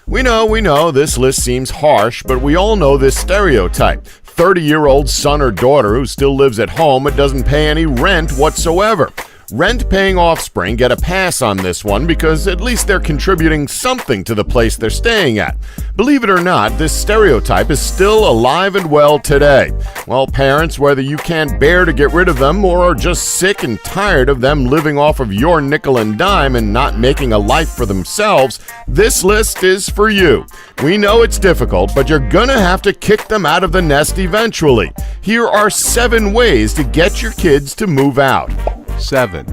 We know, this list seems harsh, but we all know this stereotype. 30-year-old son or daughter who still lives at home and doesn't pay any rent whatsoever. Rent-paying offspring get a pass on this one because at least they're contributing something to the place they're staying at. Believe it or not, this stereotype is still alive and well today. Well, parents, whether you can't bear to get rid of them or are just sick and tired of them living off of your nickel and dime and not making a life for themselves, this list is for you. We know it's difficult, but you're gonna have to kick them out of the nest eventually. Here are 7 ways to get your kids to move out. 7.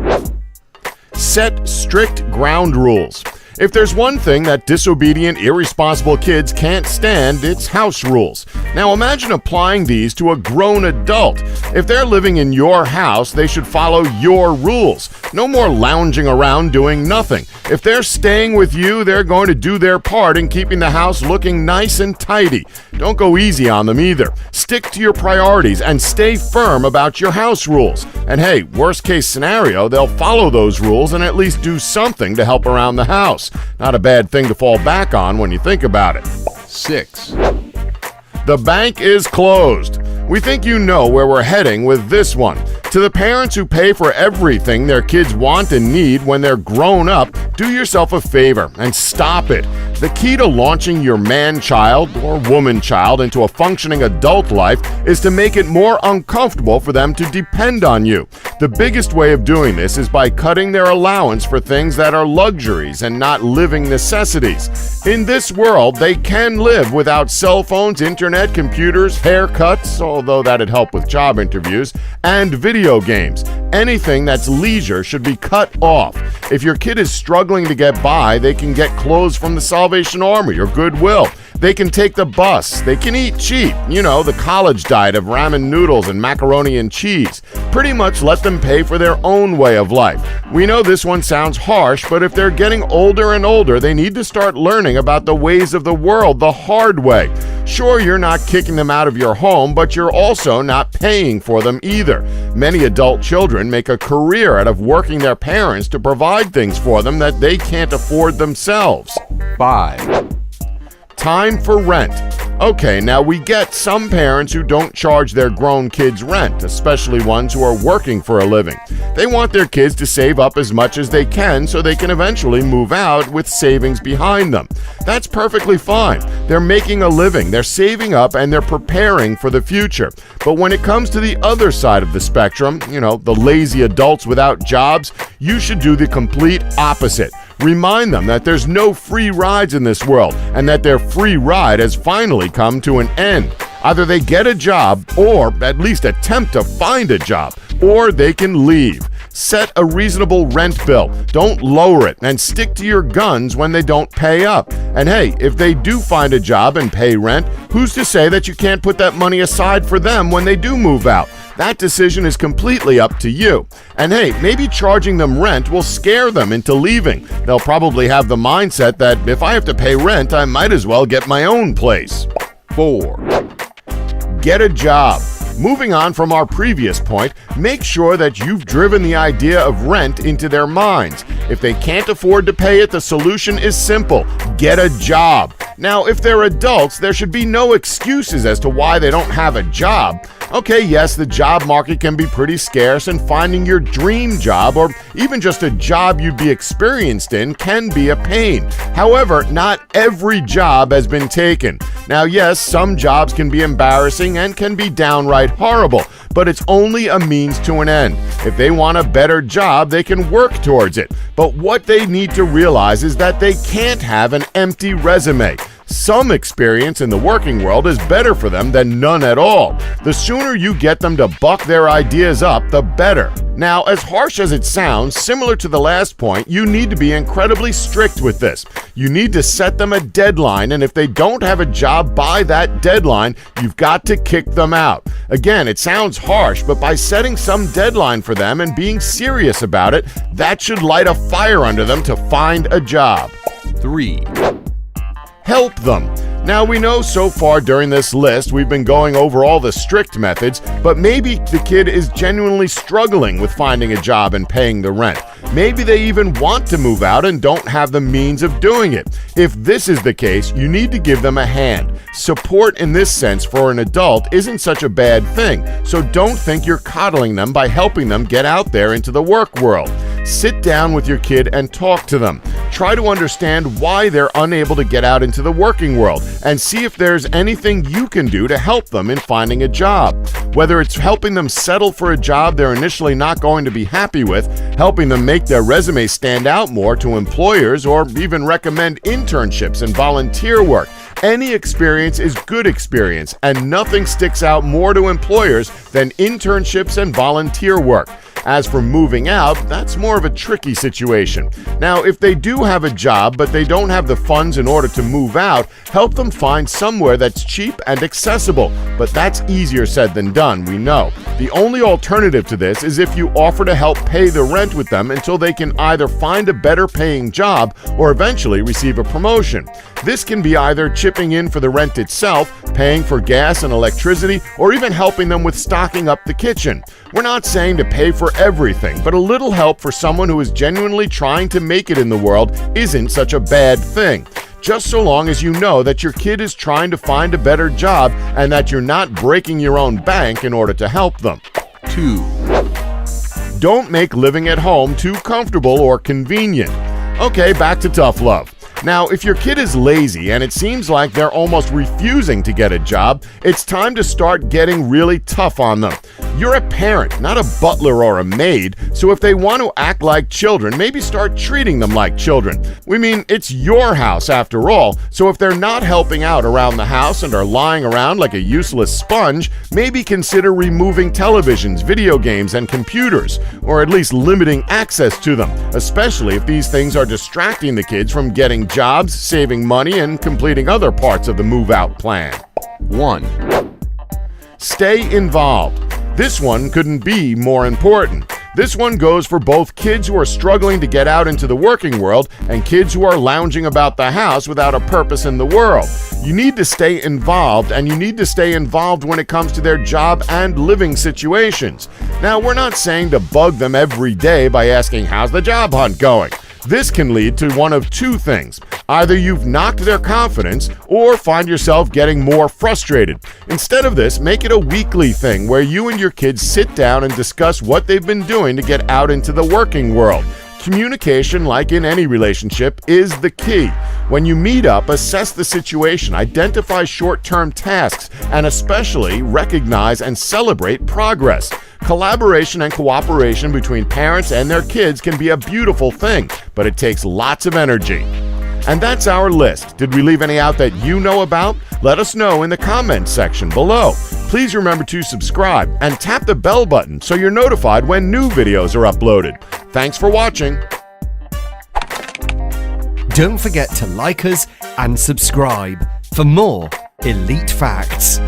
Set strict ground rules. If there's one thing that disobedient, irresponsible kids can't stand, it's house rules. Now imagine applying these to a grown adult. If they're living in your house, they should follow your rules. No more lounging around doing nothing. If they're staying with you, they're going to do their part in keeping the house looking nice and tidy. Don't go easy on them either. Stick to your priorities and stay firm about your house rules. And hey, worst case scenario, they'll follow those rules and at least do something to help around the house. Not a bad thing to fall back on when you think about it. 6. The bank is closed. We think you know where we're heading with this one. To the parents who pay for everything their kids want and need when they're grown up, do yourself a favor and stop it. The key to launching your man-child or woman-child into a functioning adult life is to make it more uncomfortable for them to depend on you. The biggest way of doing this is by cutting their allowance for things that are luxuries and not living necessities. In this world, they can live without cell phones, internet, computers, haircuts, although that'd help with job interviews, and video games. Anything that's leisure should be cut off. If your kid is struggling to get by, they can get clothes from the Salvation Army or Goodwill. They can take the bus. They can eat cheap. You know, the college diet of ramen noodles and macaroni and cheese. Pretty much let them pay for their own way of life. We know this one sounds harsh, but if they're getting older and older, they need to start learning about the ways of the world the hard way. Sure, you're not kicking them out of your home, but you're also not paying for them either. Many adult children make a career out of working their parents to provide things for them that they can't afford themselves. 5. Time for rent. Okay, now we get some parents who don't charge their grown kids rent, especially ones who are working for a living. They want their kids to save up as much as they can so they can eventually move out with savings behind them. That's perfectly fine. They're making a living, they're saving up, and they're preparing for the future. But when it comes to the other side of the spectrum, the lazy adults without jobs, you should do the complete opposite. Remind them that there's no free rides in this world and that their free ride has finally come to an end. Either they get a job or at least attempt to find a job, or they can leave. Set a reasonable rent bill. Don't lower it and stick to your guns when they don't pay up. And hey, if they do find a job and pay rent, who's to say that you can't put that money aside for them when they do move out? That decision is completely up to you. And hey, maybe charging them rent will scare them into leaving. They'll probably have the mindset that if I have to pay rent, I might as well get my own place. 4. Get a job. Moving on from our previous point, make sure that you've driven the idea of rent into their minds. If they can't afford to pay it, the solution is simple. Get a job. Now, if they're adults, there should be no excuses as to why they don't have a job. Okay, yes, the job market can be pretty scarce, and finding your dream job or even just a job you'd be experienced in can be a pain. However, not every job has been taken. Now, yes, some jobs can be embarrassing and can be downright horrible, but it's only a means to an end. If they want a better job, they can work towards it. But what they need to realize is that they can't have an empty resume. Some experience in the working world is better for them than none at all. The sooner you get them to buck their ideas up, the better. Now, as harsh as it sounds, similar to the last point, you need to be incredibly strict with this. You need to set them a deadline, and if they don't have a job by that deadline, you've got to kick them out. Again, it sounds harsh, but by setting some deadline for them and being serious about it, that should light a fire under them to find a job. 3. Help them. Now, we know so far during this list we've been going over all the strict methods, but maybe the kid is genuinely struggling with finding a job and paying the rent. Maybe they even want to move out and don't have the means of doing it. If this is the case, you need to give them a hand. Support in this sense for an adult isn't such a bad thing, so don't think you're coddling them by helping them get out there into the work world. Sit down with your kid and talk to them. Try to understand why they're unable to get out into the working world and see if there's anything you can do to help them in finding a job. Whether it's helping them settle for a job they're initially not going to be happy with, helping them make their resume stand out more to employers, or even recommend internships and volunteer work. Any experience is good experience, and nothing sticks out more to employers than internships and volunteer work. As for moving out, that's more of a tricky situation. Now, if they do have a job but they don't have the funds in order to move out, help them find somewhere that's cheap and accessible. But that's easier said than done, we know. The only alternative to this is if you offer to help pay the rent with them until they can either find a better paying job or eventually receive a promotion. This can be either chipping in for the rent itself, paying for gas and electricity, or even helping them with stocking up the kitchen. We're not saying to pay for everything, but a little help for someone who is genuinely trying to make it in the world isn't such a bad thing. Just so long as you know that your kid is trying to find a better job and that you're not breaking your own bank in order to help them. 2. Don't make living at home too comfortable or convenient. Okay, back to tough love. Now, if your kid is lazy and it seems like they're almost refusing to get a job, it's time to start getting really tough on them. You're a parent, not a butler or a maid, so if they want to act like children, maybe start treating them like children. We mean, it's your house after all, so if they're not helping out around the house and are lying around like a useless sponge, maybe consider removing televisions, video games, and computers, or at least limiting access to them, especially if these things are distracting the kids from getting jobs, saving money, and completing other parts of the move-out plan. 1. Stay involved. This one couldn't be more important. This one goes for both kids who are struggling to get out into the working world and kids who are lounging about the house without a purpose in the world. You need to stay involved, and you need to stay involved when it comes to their job and living situations. Now, we're not saying to bug them every day by asking, "How's the job hunt going?" This can lead to one of two things. Either you've knocked their confidence or find yourself getting more frustrated. Instead of this, make it a weekly thing where you and your kids sit down and discuss what they've been doing to get out into the working world. Communication, like in any relationship, is the key. When you meet up, assess the situation, identify short-term tasks, and especially recognize and celebrate progress. Collaboration and cooperation between parents and their kids can be a beautiful thing, but it takes lots of energy. And that's our list. Did we leave any out that you know about? Let us know in the comments section below. Please remember to subscribe and tap the bell button so you're notified when new videos are uploaded. Thanks for watching. Don't forget to like us and subscribe for more Elite Facts.